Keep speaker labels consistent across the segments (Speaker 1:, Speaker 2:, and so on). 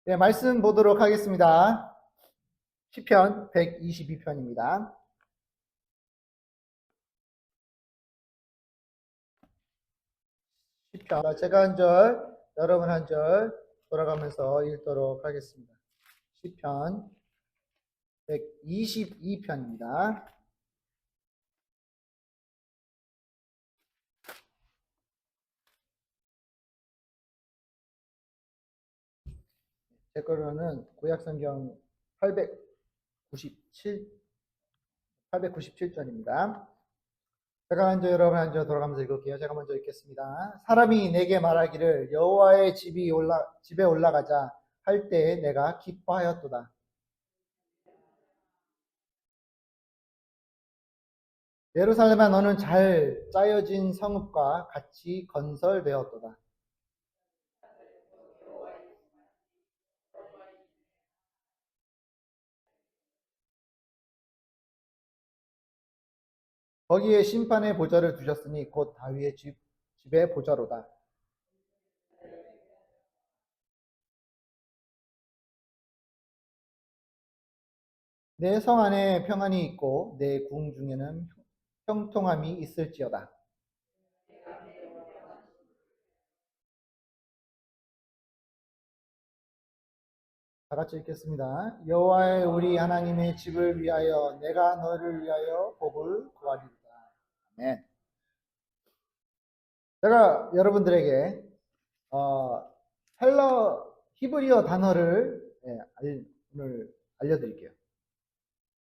Speaker 1: 네, 말씀 보도록 하겠습니다. 시편 122편입니다. 시편 제가 한 절, 여러분 한 절 돌아가면서 읽도록 하겠습니다. 시편 122편입니다. 제 거로는 구약성경 897절입니다. 제가 한 절, 여러분 한 절 돌아가면서 읽을게요. 제가 먼저 읽겠습니다. 사람이 내게 말하기를 여호와의 집에 올라가자 할 때에 내가 기뻐하였도다. 예루살렘아 너는 잘 짜여진 성읍과 같이 건설되었도다. 거기에 심판의 보좌를 두셨으니 곧 다윗의 집의 보좌로다. 내 성 안에 평안이 있고 내 궁 중에는 형통함이 있을지어다. 다 같이 읽겠습니다. 여호와의 우리 하나님의 집을 위하여 내가 너를 위하여 복을 구하리로다. 아멘. 제가 여러분들에게 히브리어 단어를 오늘 알려드릴게요.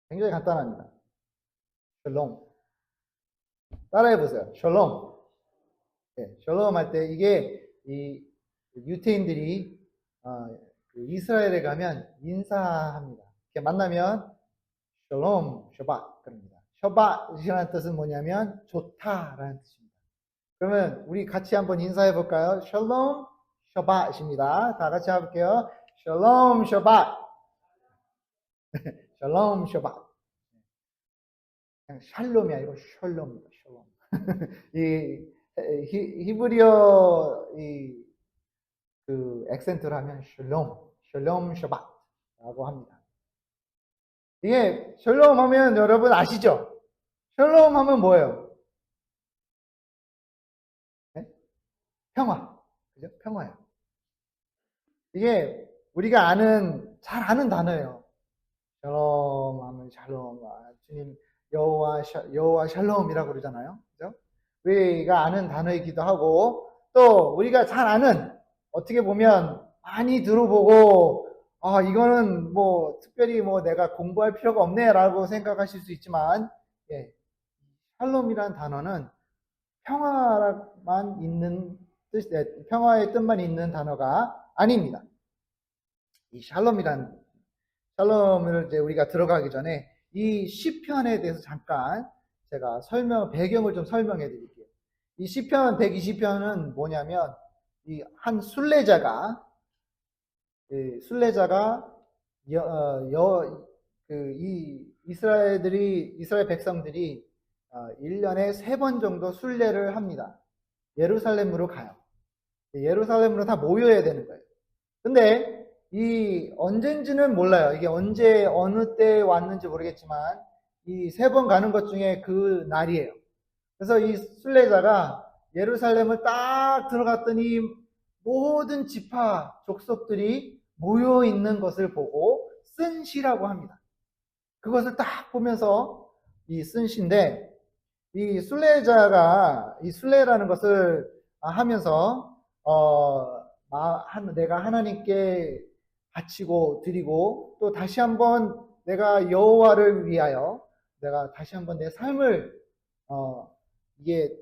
Speaker 1: 굉장히 간단합니다. 샬롬. 따라해보세요. 샬롬. 네, 샬롬 할 때 이게 이 유태인들이 이스라엘에 가면 인사합니다. 이렇게 만나면 샬롬, 셔밧 그럽니다. 셔밧이라는 뜻은 뭐냐면 좋다라는 뜻입니다. 그러면 우리 같이 한번 인사해 볼까요? 샬롬, 셔밧입니다. 다 같이 해볼게요. 샬롬, 셔밧. 샬롬, 셔밧. 그냥 샬롬이 아니고 샬롬입니다. 샬롬. 이 히브리어 그 액센트를 하면 샬롬, 샬롬 셔밧라고 합니다. 이게 샬롬 하면 여러분 아시죠? 샬롬 하면 뭐예요? 네? 평화. 그죠? 평화예요. 이게 우리가 잘 아는 단어예요. 샬롬 하면 샬롬. 주님 여호와 샬롬이라고 그러잖아요. 그죠? 우리가 아는 단어이기도 하고 또 우리가 잘 아는 어떻게 보면 많이 들어보고 이거는 뭐 특별히 뭐 내가 공부할 필요가 없네라고 생각하실 수 있지만 샬롬이란 단어는 평화만 있는 뜻, 평화의 뜻만 있는 단어가 아닙니다. 이 샬롬을 이제 우리가 들어가기 전에 이 시편에 대해서 잠깐 제가 배경을 좀 설명해 드릴게요. 이 시편 120편은 뭐냐면 이 한 순례자가 이스라엘 백성들이 1년에 3번 정도 순례를 합니다. 예루살렘으로 가요. 예루살렘으로 다 모여야 되는 거예요. 근데 언젠지는 몰라요. 이게 언제 어느 때 왔는지 모르겠지만 이 3번 가는 것 중에 그 날이에요. 그래서 이 순례자가 예루살렘을 딱 들어갔더니 모든 지파 족속들이 모여 있는 것을 보고 쓴 시라고 합니다. 그것을 딱 보면서 쓴 시인데 이 순례라는 것을 하면서 내가 하나님께 바치고 드리고 또 다시 한번 내가 여호와를 위하여 내가 다시 한번 내 삶을 이게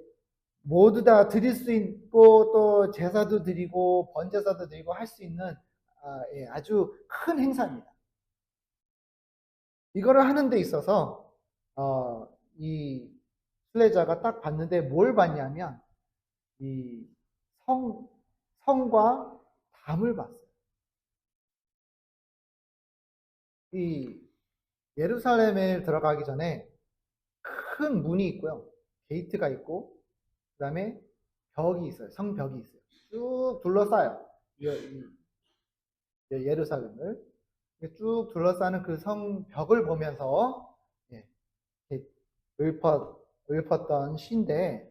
Speaker 1: 모두 다 드릴 수 있고 또 제사도 드리고 번제사도 드리고 할 수 있는 아주 큰 행사입니다. 이거를 하는 데 있어서 이 순례자가 딱 봤는데 뭘 봤냐면 이 성과 담을 봤어요. 이 예루살렘에 들어가기 전에 큰 문이 있고요. 게이트가 있고 그 다음에 벽이 있어요. 성벽이 있어요. 쭉 둘러싸요. 예루살렘을 쭉 둘러싸는 그 성벽을 보면서 읊었던 시인데,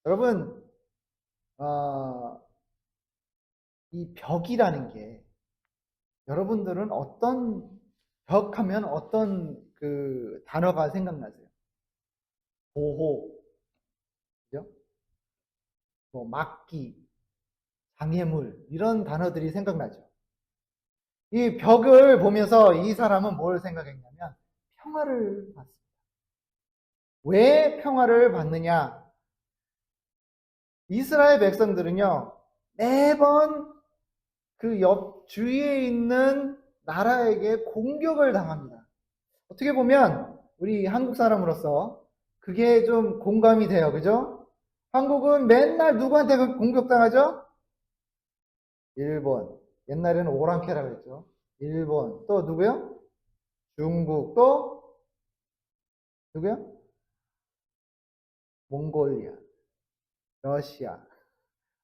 Speaker 1: 여러분, 이 벽이라는 게, 여러분들은 어떤 벽 하면 어떤 그 단어가 생각나세요? 보호, 그죠? 뭐 막기, 장애물, 이런 단어들이 생각나죠. 이 벽을 보면서 이 사람은 뭘 생각했냐면 평화를 받습니다. 왜 평화를 받느냐? 이스라엘 백성들은요, 매번 그 옆 주위에 있는 나라에게 공격을 당합니다. 어떻게 보면 우리 한국 사람으로서 그게 좀 공감이 돼요. 그죠? 한국은 맨날 누구한테 공격당하죠? 일본. 옛날에는 오랑캐라고 했죠. 일본. 또 누구요? 중국. 또 누구요? 몽골리아. 러시아.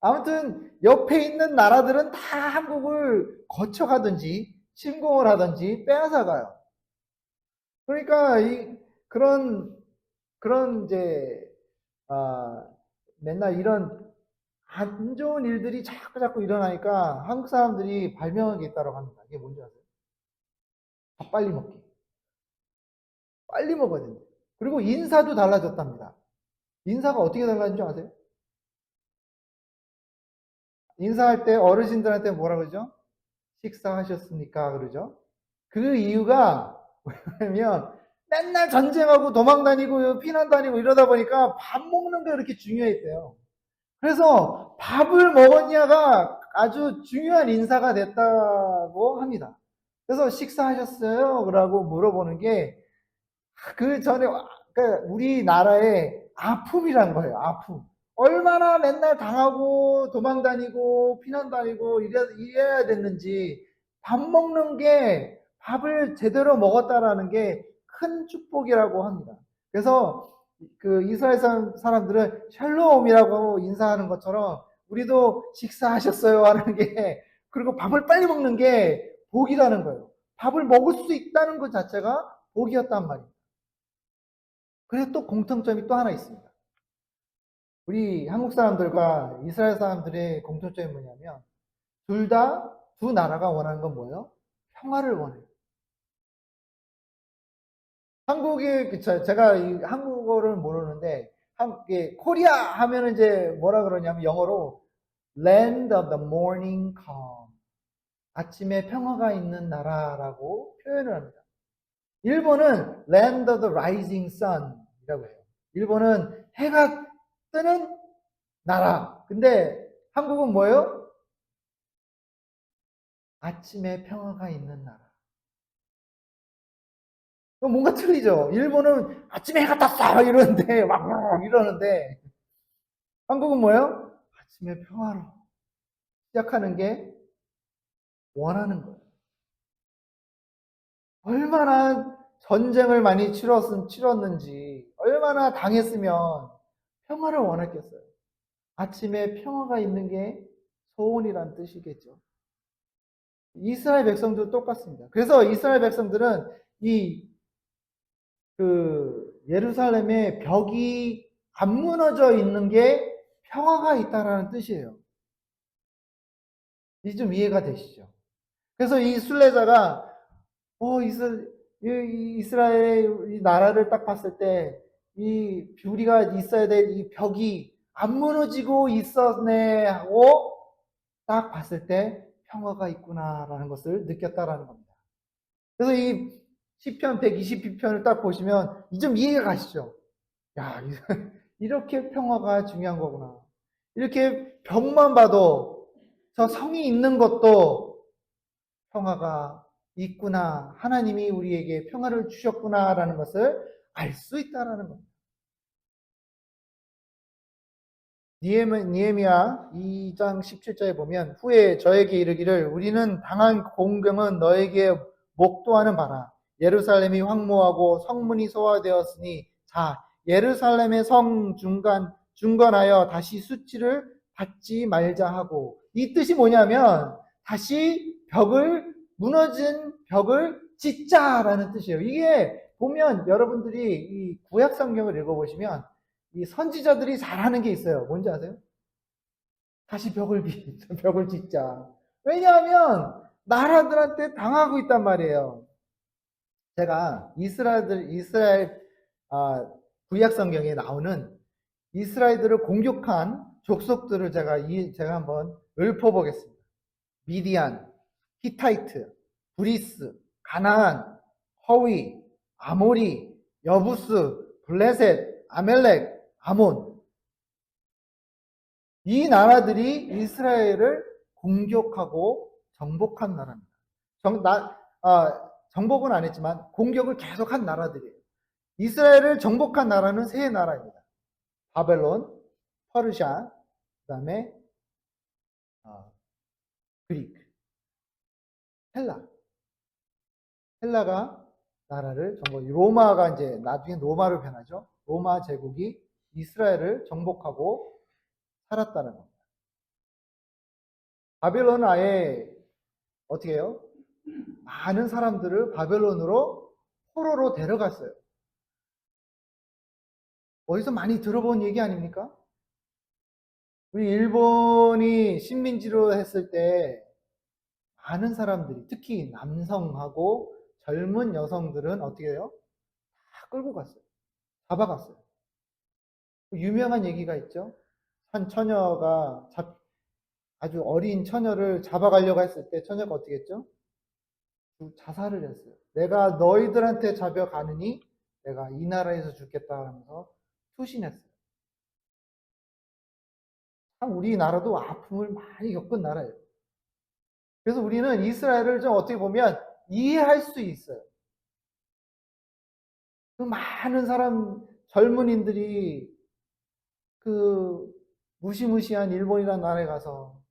Speaker 1: 아무튼 옆에 있는 나라들은 다 한국을 거쳐가든지 침공을 하든지 빼앗아가요. 그러니까 그런 이제 맨날 이런 안 좋은 일들이 자꾸 일어나니까 한국 사람들이 발명한 게 있다고 합니다. 이게 뭔지 아세요? 밥 빨리 먹기. 빨리 먹어야 된다. 그리고 인사도 달라졌답니다. 인사가 어떻게 달라진 줄 아세요? 인사할 때 어르신들한테 뭐라 그러죠? 식사하셨습니까? 그러죠? 그 이유가 뭐냐면 맨날 전쟁하고 도망 다니고 피난 다니고 이러다 보니까 밥 먹는 게 그렇게 중요했대요. 그래서 밥을 먹었냐가 아주 중요한 인사가 됐다고 합니다. 그래서 식사하셨어요? 라고 물어보는 게 그 전에 그러니까 우리나라의 아픔이란 거예요. 아픔. 얼마나 맨날 당하고 도망 다니고 피난 다니고 이래야 됐는지 밥 먹는 게 밥을 제대로 먹었다라는 게 큰 축복이라고 합니다. 그래서 그 이스라엘 사람들은 샬롬이라고 인사하는 것처럼 우리도 식사하셨어요 하는 게 그리고 밥을 빨리 먹는 게 복이라는 거예요. 밥을 먹을 수 있다는 것 자체가 복이었단 말이에요. 그리고 또 공통점이 또 하나 있습니다. 우리 한국 사람들과 이스라엘 사람들의 공통점이 뭐냐면 두 나라가 원하는 건 뭐예요? 평화를 원해요. 제가 이 한국어를 모르는데 코리아 하면 이제 뭐라 그러냐면 영어로 Land of the Morning Calm, 아침에 평화가 있는 나라라고 표현을 합니다. 일본은 Land of the Rising Sun이라고 해요. 일본은 해가 뜨는 나라. 근데 한국은 뭐예요? 아침에 평화가 있는 나라. 뭔가 틀리죠? 일본은 아침에 해가 떴어! 이러는데, 막 이러는데, 한국은 뭐예요? 아침에 평화로 시작하는 게 원하는 거예요. 얼마나 전쟁을 많이 치렀는지, 얼마나 당했으면 평화를 원했겠어요. 아침에 평화가 있는 게 소원이란 뜻이겠죠. 이스라엘 백성도 똑같습니다. 그래서 이스라엘 백성들은 예루살렘의 벽이 안 무너져 있는 게 평화가 있다라는 뜻이에요. 이제 좀 이해가 되시죠? 그래서 이 순례자가 이스라엘 이 나라를 딱 봤을 때 우리가 있어야 될 이 벽이 안 무너지고 있었네 하고 딱 봤을 때 평화가 있구나라는 것을 느꼈다라는 겁니다. 그래서 이 시편 120편을 딱 보시면 좀 이해가 가시죠? 야, 이렇게 평화가 중요한 거구나. 이렇게 벽만 봐도 저 성이 있는 것도 평화가 있구나. 하나님이 우리에게 평화를 주셨구나라는 것을 알 수 있다라는 겁니다. 니에미야 2장 17절에 보면 후에 저에게 이르기를 우리는 당한 공경은 너에게 목도하는 바라. 예루살렘이 황무하고 성문이 소화되었으니 자 예루살렘의 성 중건하여 다시 수치를 받지 말자 하고 이 뜻이 뭐냐면 다시 무너진 벽을 짓자라는 뜻이에요. 이게 보면 여러분들이 이 구약 성경을 읽어보시면 이 선지자들이 잘하는 게 있어요. 뭔지 아세요? 다시 벽을 짓자. 왜냐하면 나라들한테 당하고 있단 말이에요. 제가 이스라엘 구약 성경에 나오는 이스라엘들을 공격한 족속들을 제가 한번 읊어보겠습니다. 미디안, 히타이트, 브리스, 가나안, 허위, 아모리, 여부스, 블레셋, 아멜렉, 아몬. 이 나라들이 이스라엘을 공격하고 정복한 나라입니다. 정복은 안 했지만 공격을 계속한 나라들이에요. 이스라엘을 정복한 나라는 세 나라입니다. 바벨론, 퍼르샤, 그 다음에 그리크, 헬라가 나라를 로마가 이제 나중에 로마로 변하죠. 로마 제국이 이스라엘을 정복하고 살았다는 겁니다. 바벨론은 아예 어떻게 해요? 많은 사람들을 바벨론으로 포로로 데려갔어요. 어디서 많이 들어본 얘기 아닙니까? 우리 일본이 식민지로 했을 때 많은 사람들이, 특히 남성하고 젊은 여성들은 어떻게 해요? 다 끌고 갔어요. 잡아갔어요. 유명한 얘기가 있죠. 한 처녀가 아주 어린 처녀를 잡아가려고 했을 때 처녀가 어떻게 했죠? 자살을 했어요. 내가 너희들한테 잡혀가느니 내가 이 나라에서 죽겠다 하면서 투신했어요. 참 우리나라도 아픔을 많이 겪은 나라예요. 그래서 우리는 이스라엘을 좀 어떻게 보면 이해할 수 있어요. 그 많은 젊은이들이 그 무시무시한 일본이라는 나라에 가서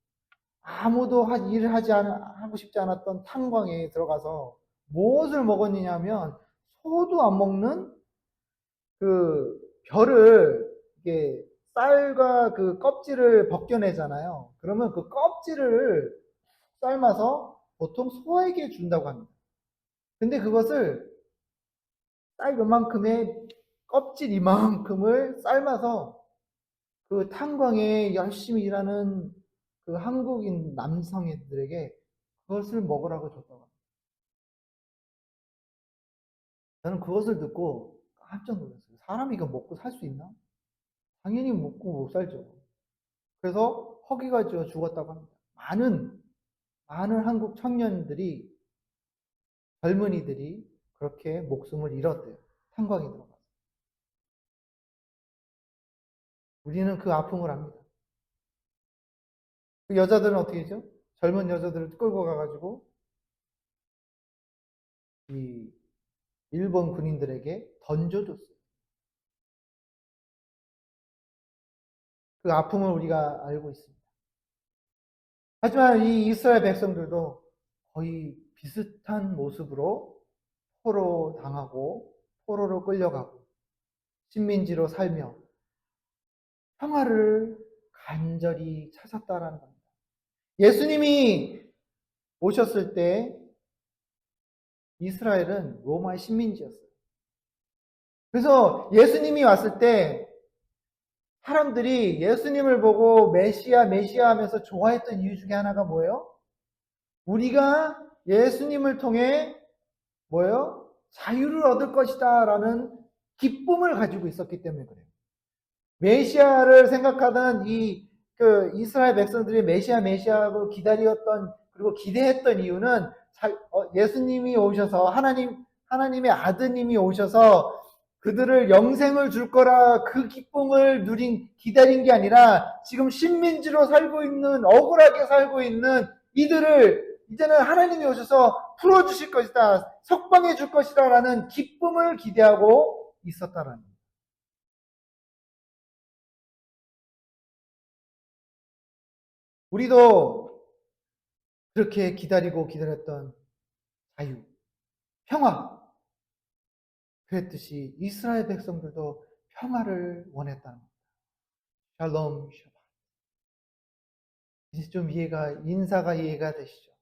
Speaker 1: 아무도 일을 하고 싶지 않았던 탄광에 들어가서 무엇을 먹었느냐면 소도 안 먹는 그 벼를 이게 쌀과 그 껍질을 벗겨내잖아요. 그러면 그 껍질을 삶아서 보통 소에게 준다고 합니다. 근데 그것을 쌀 요만큼의 껍질 이만큼을 삶아서 그 탄광에 열심히 일하는 그 한국인 남성애들에게 그것을 먹으라고 줬다고 합니다. 저는 그것을 듣고 깜짝 놀랐어요. 사람이 이거 먹고 살 수 있나? 당연히 먹고 못 살죠. 그래서 허기가 지어 죽었다고 합니다. 많은 한국 청년들이, 젊은이들이 그렇게 목숨을 잃었대요. 탄광에 들어가서. 우리는 그 아픔을 압니다. 그 여자들은 어떻게 했죠? 젊은 여자들을 끌고 가가지고 이 일본 군인들에게 던져줬어요. 그 아픔을 우리가 알고 있습니다. 하지만 이 이스라엘 백성들도 거의 비슷한 모습으로 포로 당하고 포로로 끌려가고 식민지로 살며 평화를 간절히 찾았다라는 겁니다. 예수님이 오셨을 때 이스라엘은 로마의 식민지였어요. 그래서 예수님이 왔을 때 사람들이 예수님을 보고 메시아 하면서 좋아했던 이유 중에 하나가 뭐예요? 우리가 예수님을 통해 뭐예요? 자유를 얻을 것이다 라는 기쁨을 가지고 있었기 때문에 그래요. 메시아를 생각하던 이스라엘 백성들이 메시아고 기다렸던, 그리고 기대했던 이유는 예수님이 오셔서 하나님의 아드님이 오셔서 그들을 영생을 줄 거라 그 기쁨을 기다린 게 아니라 지금 식민지로 살고 있는, 억울하게 살고 있는 이들을 이제는 하나님이 오셔서 풀어주실 것이다, 석방해 줄 것이다 라는 기쁨을 기대하고 있었다라는 거예요. 우리도 그렇게 기다렸던 자유, 평화, 그랬듯이 이스라엘 백성들도 평화를 원했다는 겁니다. 샬롬 샤바. 이제 좀 인사가 이해가 되시죠?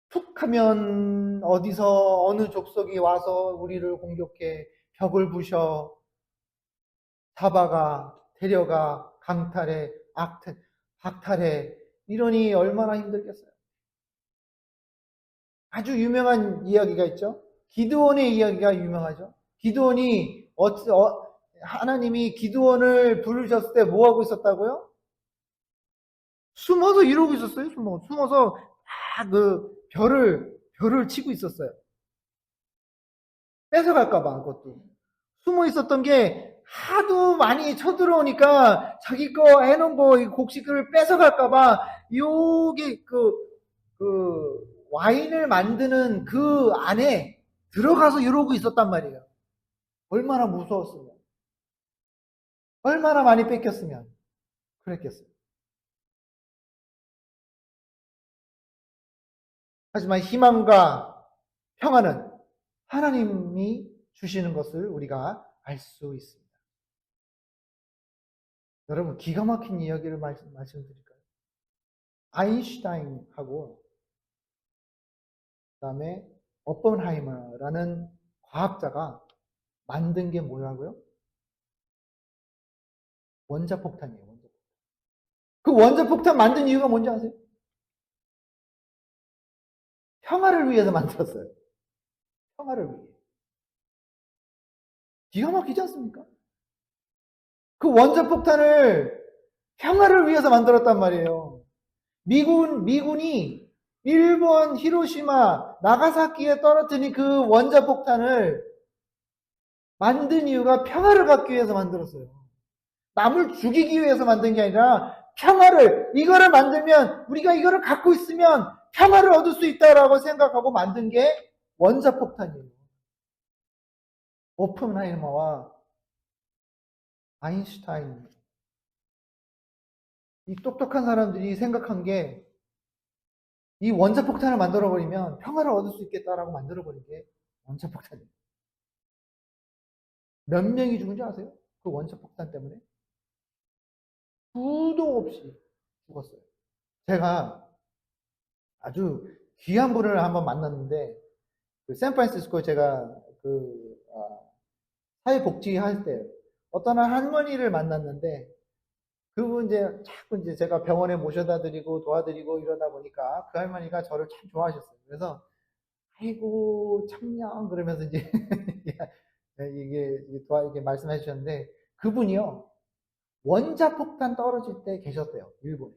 Speaker 1: 툭 하면 어디서 어느 족속이 와서 우리를 공격해 벽을 부셔 잡아가 데려가 강탈해 박탈해 이러니 얼마나 힘들겠어요. 아주 유명한 이야기가 있죠. 기드온의 이야기가 유명하죠. 기드온이 하나님이 기드온을 부르셨을 때 뭐 하고 있었다고요? 숨어서 이러고 있었어요. 숨어서 그 별을 치고 있었어요. 뺏어갈까봐 그것도. 숨어 있었던 게 하도 많이 쳐들어오니까 자기 거 해놓은 거 곡식을 뺏어갈까봐 요게 그 와인을 만드는 그 안에 들어가서 이러고 있었단 말이에요. 얼마나 무서웠으면, 얼마나 많이 뺏겼으면 그랬겠어요. 하지만 희망과 평안은 하나님이 주시는 것을 우리가 알 수 있습니다. 여러분, 기가 막힌 이야기를 말씀드릴까요? 아인슈타인하고 그다음에 오펜하이머라는 과학자가 만든 게 뭐라고요? 원자폭탄이에요. 원자폭탄. 그 원자폭탄 만든 이유가 뭔지 아세요? 평화를 위해서 만들었어요. 평화를 위해. 기가 막히지 않습니까? 그 원자폭탄을 평화를 위해서 만들었단 말이에요. 미군이 일본 히로시마, 나가사키에 떨어뜨린 그 원자폭탄을 만든 이유가 평화를 갖기 위해서 만들었어요. 남을 죽이기 위해서 만든 게 아니라 이거를 만들면 우리가 이거를 갖고 있으면 평화를 얻을 수 있다라고 생각하고 만든 게 원자폭탄이에요. 오펜하이머와 아인슈타인, 이 똑똑한 사람들이 생각한 게 이 원자폭탄을 만들어버리면 평화를 얻을 수 있겠다라고 만들어버린 게 원자폭탄이에요. 몇 명이 죽은 줄 아세요? 그 원자폭탄 때문에? 수도 없이 죽었어요. 제가 아주 귀한 분을 한번 만났는데, 그 샌프란시스코에 제가 사회복지 할 때 어떤 할머니를 만났는데, 그분 자꾸 제가 병원에 모셔다 드리고 도와드리고 이러다 보니까 그 할머니가 저를 참 좋아하셨어요. 그래서 아이고 참녕 그러면서 이게 말씀해 주셨는데, 그분이요 원자폭탄 떨어질 때 계셨대요. 일본에.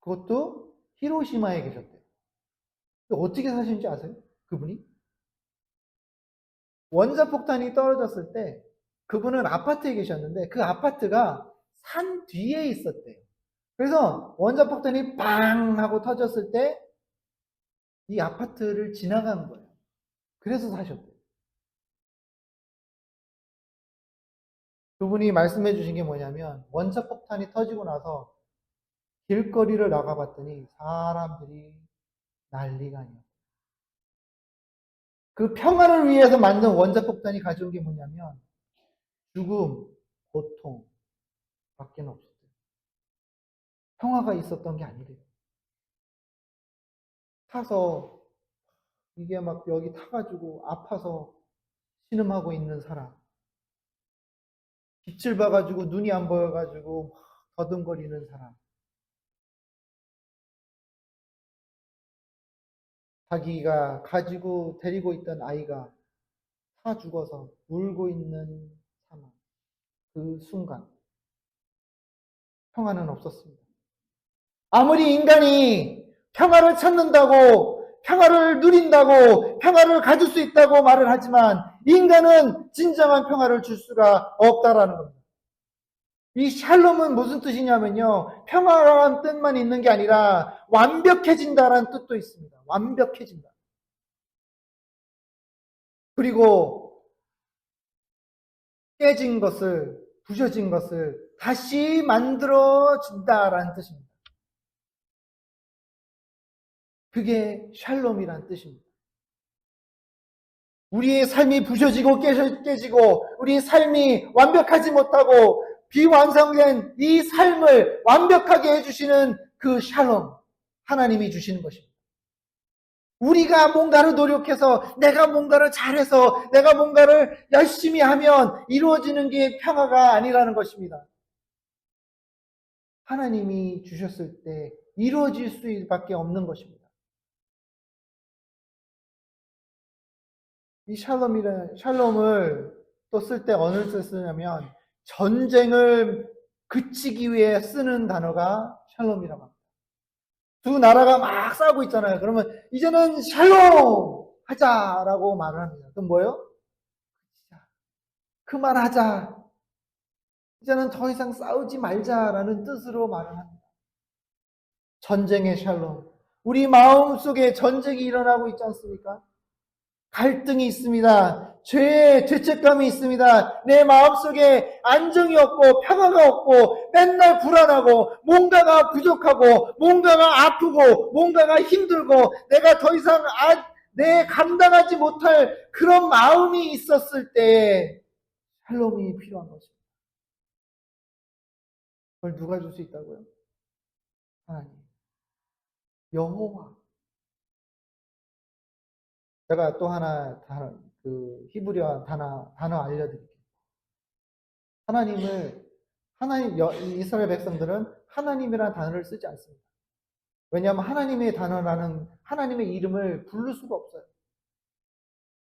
Speaker 1: 그것도 히로시마에 계셨대요. 어떻게 사시는지 아세요? 그분이? 원자폭탄이 떨어졌을 때 그분은 아파트에 계셨는데 그 아파트가 산 뒤에 있었대요. 그래서 원자폭탄이 빵 하고 터졌을 때 이 아파트를 지나간 거예요. 그래서 사셨대요. 그분이 말씀해 주신 게 뭐냐면, 원자폭탄이 터지고 나서 길거리를 나가봤더니 사람들이 난리가 아니에요. 그 평화를 위해서 만든 원자폭탄이 가져온 게 뭐냐면 죽음, 고통 밖에 없었대요. 평화가 있었던 게 아니래요. 타서 이게 막 여기 타가지고 아파서 신음하고 있는 사람, 빛을 봐가지고 눈이 안 보여가지고 더듬거리는 사람, 자기가 가지고 데리고 있던 아이가 다 죽어서 울고 있는 상황, 그 순간 평화는 없었습니다. 아무리 인간이 평화를 찾는다고, 평화를 누린다고, 평화를 가질 수 있다고 말을 하지만 인간은 진정한 평화를 줄 수가 없다라는 겁니다. 이 샬롬은 무슨 뜻이냐면요, 평화라는 뜻만 있는 게 아니라 완벽해진다라는 뜻도 있습니다. 완벽해진다. 그리고 깨진 것을, 부셔진 것을 다시 만들어진다라는 뜻입니다. 그게 샬롬이라는 뜻입니다. 우리의 삶이 부셔지고 깨지고 우리의 삶이 완벽하지 못하고 비완성된 이 삶을 완벽하게 해주시는 그 샬롬, 하나님이 주시는 것입니다. 우리가 뭔가를 노력해서, 내가 뭔가를 잘해서, 내가 뭔가를 열심히 하면 이루어지는 게 평화가 아니라는 것입니다. 하나님이 주셨을 때 이루어질 수밖에 없는 것입니다. 이 샬롬을 또 쓸 때 어느 때 쓰냐면, 전쟁을 그치기 위해 쓰는 단어가 샬롬이라고 합니다. 두 나라가 막 싸우고 있잖아요. 그러면 이제는 샬롬 하자라고 말을 합니다. 그럼 뭐예요? 그만하자. 이제는 더 이상 싸우지 말자라는 뜻으로 말을 합니다. 전쟁의 샬롬. 우리 마음속에 전쟁이 일어나고 있지 않습니까? 갈등이 있습니다. 죄책감이 있습니다. 내 마음속에 안정이 없고 평화가 없고 맨날 불안하고 뭔가가 부족하고 뭔가가 아프고 뭔가가 힘들고 내가 더 이상 내 감당하지 못할 그런 마음이 있었을 때 샬롬이 필요한 것입니다. 그걸 누가 줄 수 있다고요? 하나님. 여호와. 제가 또 하나 그 히브리어 단어 알려드릴게요. 이스라엘 백성들은 하나님이라는 단어를 쓰지 않습니다. 왜냐하면 하나님의 단어라는 하나님의 이름을 부를 수가 없어요.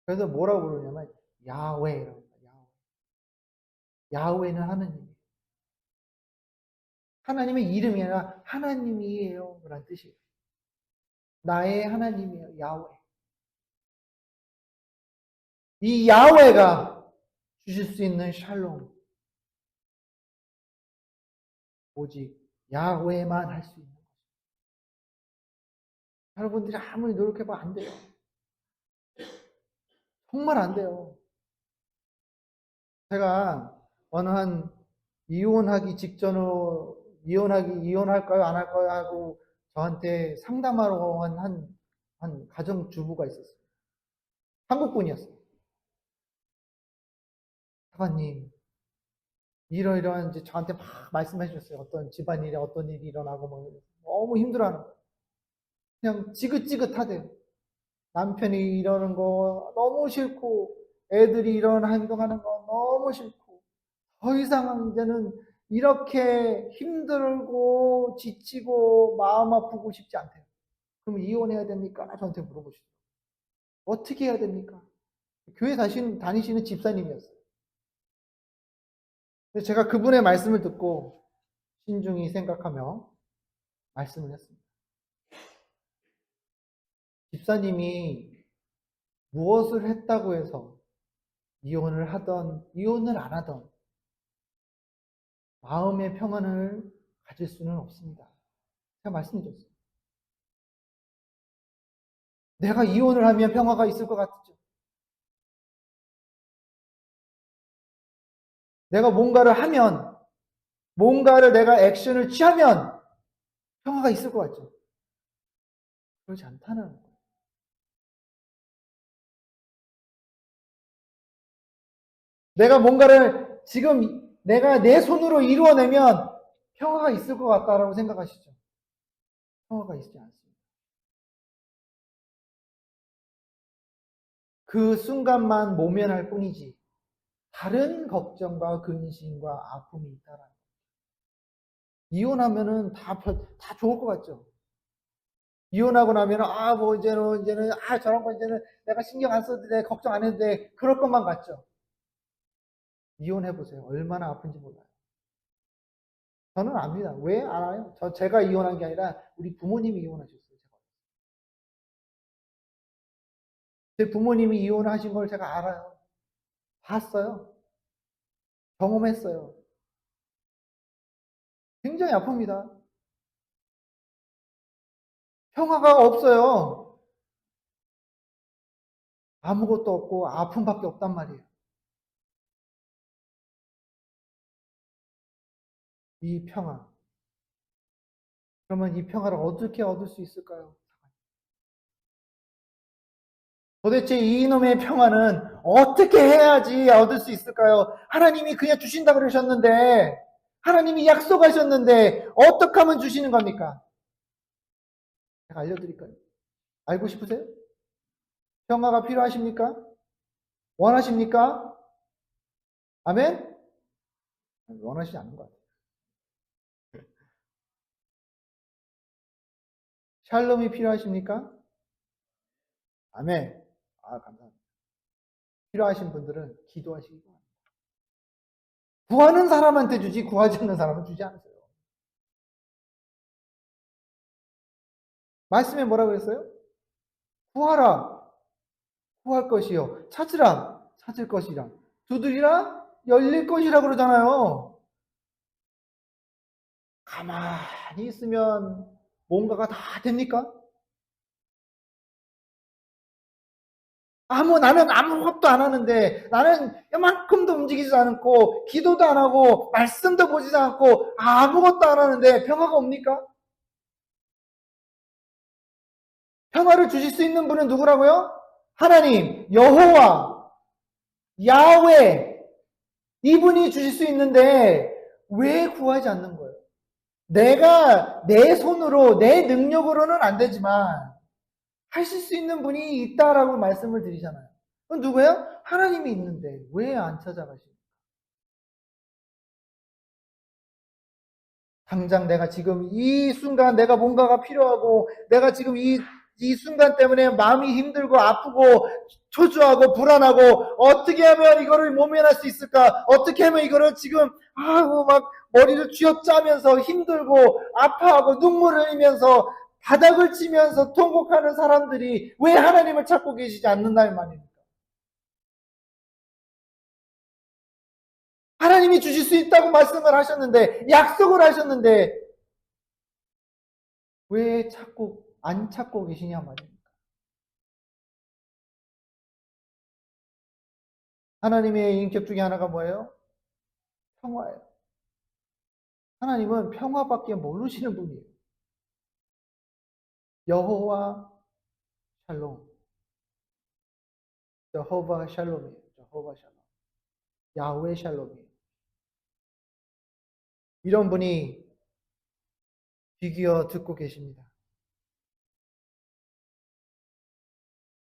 Speaker 1: 그래서 뭐라고 부르냐면 야훼라고 합니다. 야훼는 하나님이에요. 하나님의 이름이 아니라 하나님이에요 라는 뜻이에요. 나의 하나님이에요. 야훼. 이 야훼가 주실 수 있는 샬롬, 오직 야훼만 할 수 있는 것입니다. 여러분들이 아무리 노력해봐도 안 돼요. 정말 안 돼요. 제가 어느 한 이혼하기 직전으로 이혼할까요 안 할까요 하고 저한테 상담하러 한 가정주부가 있었어요. 한국분이었어요. 사관님, 이러이러한 이제 저한테 막 말씀해 주셨어요. 어떤 집안일에 어떤 일이 일어나고 뭐 너무 힘들어하는 거예요. 그냥 지긋지긋하대요. 남편이 이러는 거 너무 싫고 애들이 이런 행동하는 거 너무 싫고 더 이상 이제는 이렇게 힘들고 지치고 마음 아프고 싶지 않대요. 그럼 이혼해야 됩니까? 저한테 물어보시더라고요. 어떻게 해야 됩니까? 교회 다니시는 집사님이었어요. 그래서 제가 그분의 말씀을 듣고 신중히 생각하며 말씀을 했습니다. 집사님이 무엇을 했다고 해서 이혼을 하던 이혼을 안 하던 마음의 평안을 가질 수는 없습니다. 제가 말씀드렸어요. 내가 이혼을 하면 평화가 있을 것 같죠? 내가 뭔가를 하면, 뭔가를 내가 액션을 취하면 평화가 있을 것 같죠? 그렇지 않다는 거예요. 내가 뭔가를 지금 내가 내 손으로 이루어내면 평화가 있을 것 같다라고 생각하시죠? 평화가 있지 않습니다. 그 순간만 모면할 뿐이지 다른 걱정과 근심과 아픔이 있다라는 거예요. 이혼하면은 다 좋을 것 같죠? 이혼하고 나면은 뭐 이제는 저런 거 이제는 내가 신경 안 써도 돼, 걱정 안 해도 돼, 그럴 것만 같죠? 이혼해 보세요. 얼마나 아픈지 몰라요. 저는 압니다. 왜 알아요? 제가 이혼한 게 아니라 우리 부모님이 이혼하셨어요. 제 부모님이 이혼하신 걸 제가 알아요. 봤어요. 경험했어요. 굉장히 아픕니다. 평화가 없어요. 아무것도 없고 아픔밖에 없단 말이에요. 이 평화. 그러면 이 평화를 어떻게 얻을 수 있을까요? 도대체 이놈의 평화는 어떻게 해야지 얻을 수 있을까요? 하나님이 그냥 주신다 그러셨는데 하나님이 약속하셨는데 어떻게 하면 주시는 겁니까? 제가 알려드릴까요? 알고 싶으세요? 평화가 필요하십니까? 원하십니까? 아멘? 원하시지 않는 것 같아요. 샬롬이 필요하십니까? 아멘. 감사합니다. 필요하신 분들은 기도하시기 바랍니다. 구하는 사람한테 주지 구하지 않는 사람은 주지 않으세요. 말씀에 뭐라 그랬어요? 구하라. 구할 것이요. 찾으라. 찾을 것이라. 두드리라. 열릴 것이라 그러잖아요. 가만히 있으면 뭔가가 다 됩니까? 나는 아무것도 안 하는데, 나는 이만큼도 움직이지 않고, 기도도 안 하고, 말씀도 보지 않고, 아무것도 안 하는데, 평화가 옵니까? 평화를 주실 수 있는 분은 누구라고요? 하나님, 여호와, 야훼, 이분이 주실 수 있는데, 왜 구하지 않는 거예요? 내가 내 손으로, 내 능력으로는 안 되지만, 하실 수 있는 분이 있다라고 말씀을 드리잖아요. 그건 누구예요? 하나님이 있는데 왜 안 찾아가십니까? 당장 내가 지금 이 순간 내가 뭔가가 필요하고 내가 지금 이 순간 때문에 마음이 힘들고 아프고 초조하고 불안하고 어떻게 하면 이거를 모면할 수 있을까? 어떻게 하면 이거를 지금 막 머리를 쥐어짜면서 힘들고 아파하고 눈물을 흘리면서 바닥을 치면서 통곡하는 사람들이 왜 하나님을 찾고 계시지 않는다 이 말입니다. 하나님이 주실 수 있다고 말씀을 하셨는데 약속을 하셨는데 왜 안 찾고 계시냐 말입니다. 하나님의 인격 중에 하나가 뭐예요? 평화예요. 하나님은 평화밖에 모르시는 분이에요. 여호와 샬롬. 여호와 샬롬이에요. 여호와 샬롬. 야훼 샬롬이에요. 이런 분이 귀 기어 듣고 계십니다.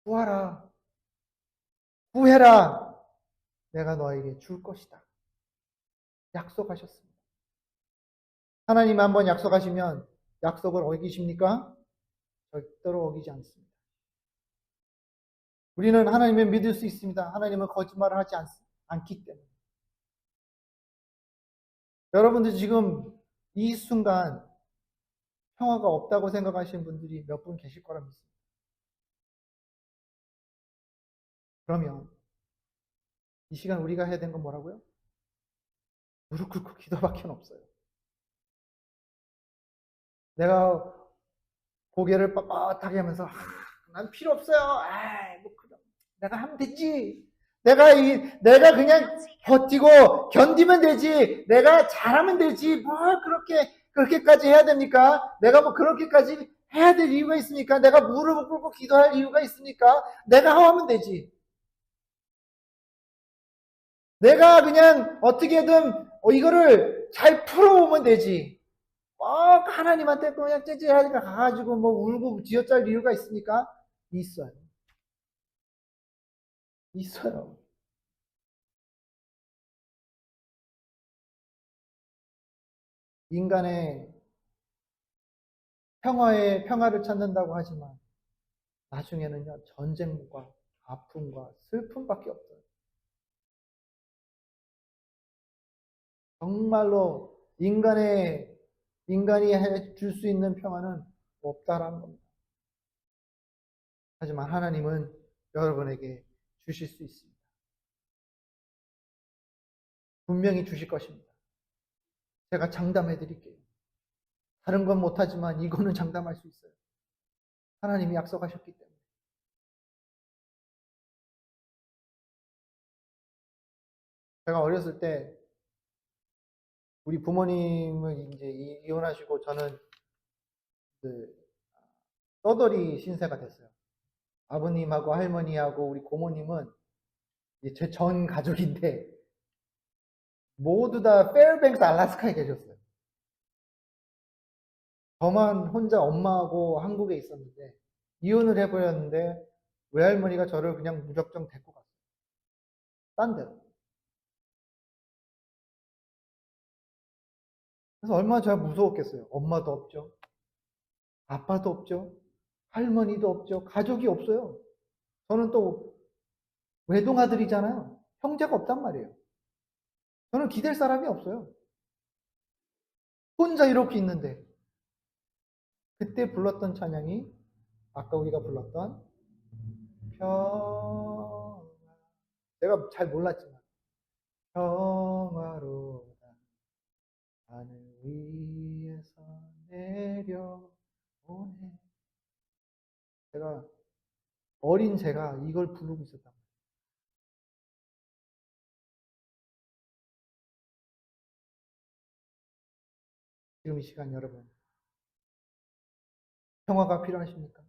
Speaker 1: 구하라. 구해라. 내가 너에게 줄 것이다. 약속하셨습니다. 하나님 한번 약속하시면 약속을 어기십니까? 절대로 어기지 않습니다. 우리는 하나님을 믿을 수 있습니다. 하나님은 거짓말을 하지 않기 때문에. 여러분들 지금 이 순간 평화가 없다고 생각하시는 분들이 몇 분 계실 거라 믿습니다. 그러면 이 시간 우리가 해야 되는 건 뭐라고요? 무릎 꿇고 기도밖에 없어요. 내가 고개를 빳빳하게 하면서 난 필요 없어요. 내가 하면 되지. 내가 그냥 버티고 견디면 되지. 내가 잘하면 되지. 뭘 그렇게까지 해야 됩니까? 내가 뭐 그렇게까지 해야 될 이유가 있습니까? 내가 무릎을 꿇고 기도할 이유가 있습니까? 내가 하면 되지. 내가 그냥 어떻게든 이거를 잘 풀어오면 되지. 하나님한테 그냥 째째하니까 가가지고 뭐 울고 뒤어짤 이유가 있습니까? 있어요. 있어요. 인간의 평화를 찾는다고 하지만 나중에는요 전쟁과 아픔과 슬픔밖에 없어요. 정말로 인간이 줄 수 있는 평화는 없다라는 겁니다. 하지만 하나님은 여러분에게 주실 수 있습니다. 분명히 주실 것입니다. 제가 장담해 드릴게요. 다른 건 못하지만 이거는 장담할 수 있어요. 하나님이 약속하셨기 때문에. 제가 어렸을 때 우리 부모님은 이제 이혼하시고 저는 그 떠돌이 신세가 됐어요. 아버님하고 할머니하고 우리 고모님은 제 전 가족인데 모두 다 페어뱅스 알래스카에 계셨어요. 저만 혼자 엄마하고 한국에 있었는데 이혼을 해버렸는데 외할머니가 저를 그냥 무작정 데리고 갔어요. 딴 데로. 그래서 얼마나 제가 무서웠겠어요. 엄마도 없죠. 아빠도 없죠. 할머니도 없죠. 가족이 없어요. 저는 또 외동아들이잖아요. 형제가 없단 말이에요. 저는 기댈 사람이 없어요. 혼자 이렇게 있는데 그때 불렀던 찬양이 아까 우리가 불렀던 평화. 내가 잘 몰랐지만 평화로다 하늘 위에서 내려오네. 제가 어린 제가 이걸 부르고 있었단 말이에요. 지금 이 시간 여러분 평화가 필요하십니까?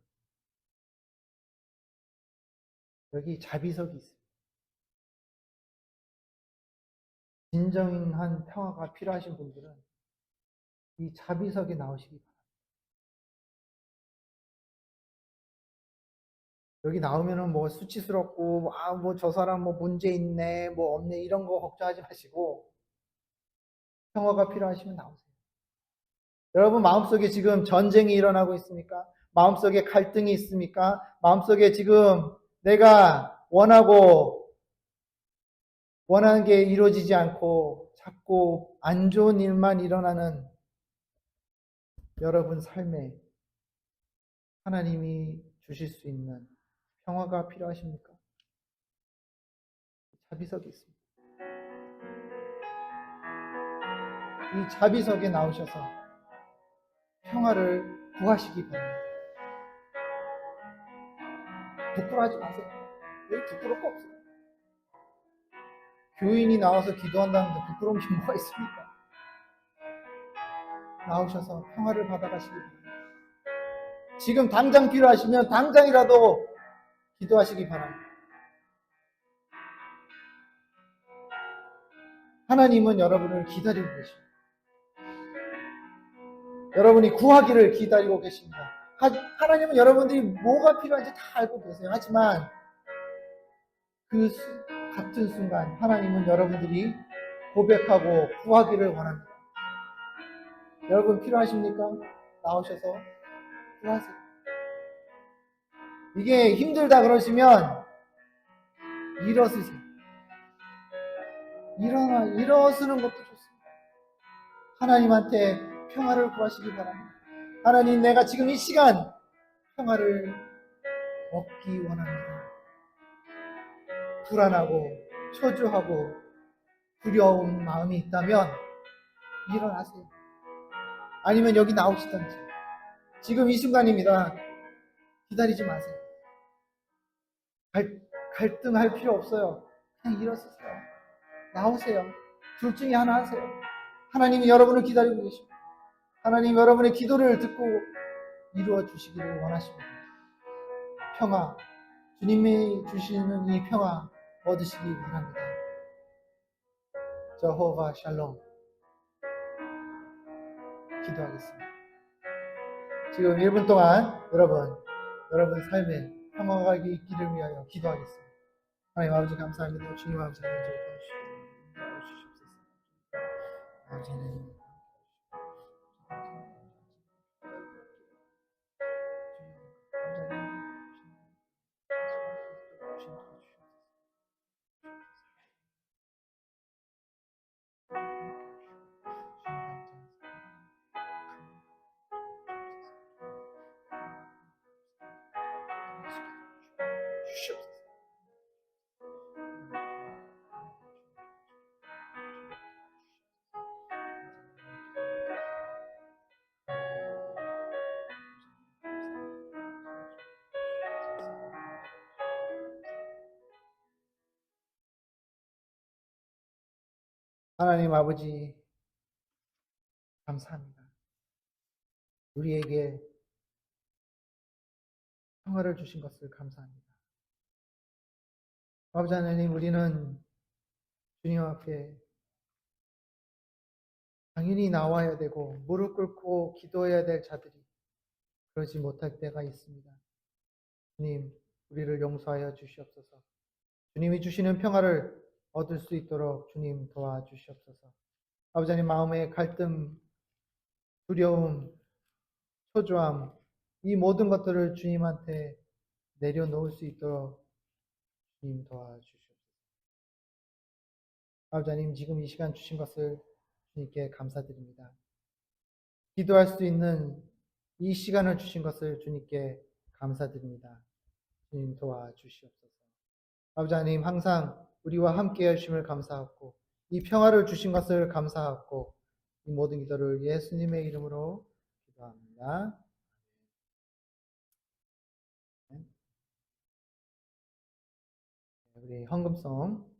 Speaker 1: 여기 자비석이 있습니다. 진정한 평화가 필요하신 분들은 이 자비석에 나오시기 바랍니다. 여기 나오면은 뭐 수치스럽고 뭐 저 사람 뭐 문제 있네 뭐 없네 이런 거 걱정하지 마시고 평화가 필요하시면 나오세요. 여러분 마음속에 지금 전쟁이 일어나고 있습니까? 마음속에 갈등이 있습니까? 마음속에 지금 내가 원하는 게 이루어지지 않고 자꾸 안 좋은 일만 일어나는 여러분 삶에 하나님이 주실 수 있는 평화가 필요하십니까? 자비석이 있습니다. 이 자비석에 나오셔서 평화를 구하시기 바랍니다. 부끄러워하지 마세요. 여기 부끄러울 거 없어요. 교인이 나와서 기도한다는데 부끄러운 게 뭐가 있습니까? 나오셔서 평화를 받아가시기 바랍니다. 지금 당장 필요하시면 당장이라도 기도하시기 바랍니다. 하나님은 여러분을 기다리고 계십니다. 여러분이 구하기를 기다리고 계십니다. 하나님은 여러분들이 뭐가 필요한지 다 알고 계세요. 하지만 그 같은 순간 하나님은 여러분들이 고백하고 구하기를 원합니다. 여러분 필요하십니까? 나오셔서 구하세요. 이게 힘들다 그러시면 일어서세요. 일어서는 것도 좋습니다. 하나님한테 평화를 구하시기 바랍니다. 하나님, 내가 지금 이 시간 평화를 얻기 원합니다. 불안하고 초조하고 두려운 마음이 있다면 일어나세요. 아니면 여기 나오시든지. 지금 이 순간입니다. 기다리지 마세요. 갈등할 필요 없어요. 그냥 일어서세요. 나오세요. 둘 중에 하나 하세요. 하나님이 여러분을 기다리고 계십니다. 하나님 여러분의 기도를 듣고 이루어 주시기를 원하십니다. 평화, 주님이 주시는 이 평화 얻으시기 바랍니다. 저호바 샬롬. 기도하겠습니다. 지금 1분 동안 여러분 삶에 평화가 있기를 위하여 기도하겠습니다. 하나님 아버지 감사합니다. 주님 아버지 하나님 도와주시옵소서. 아버지 하나님 하나님 아버지 감사합니다. 우리에게 평화를 주신 것을 감사합니다. 아버지 하나님 우리는 주님 앞에 당연히 나와야 되고 무릎 꿇고 기도해야 될 자들이 그러지 못할 때가 있습니다. 주님, 우리를 용서하여 주시옵소서. 주님이 주시는 평화를 얻을 수 있도록 주님 도와주시옵소서. 아버지 하나님, 마음의 갈등, 두려움, 초조함, 이 모든 것들을 주님한테 내려놓을 수 있도록 주님 도와주시옵소서. 아버지 하나님, 지금 이 시간 주신 것을 주님께 감사드립니다. 기도할 수 있는 이 시간을 주신 것을 주님께 감사드립니다. 주님 도와주시옵소서. 아버지 하나님, 항상 우리와 함께 하심을 감사하고 이 평화를 주신 것을 감사하고 이 모든 기도를 예수님의 이름으로 기도합니다. 우리 헌금송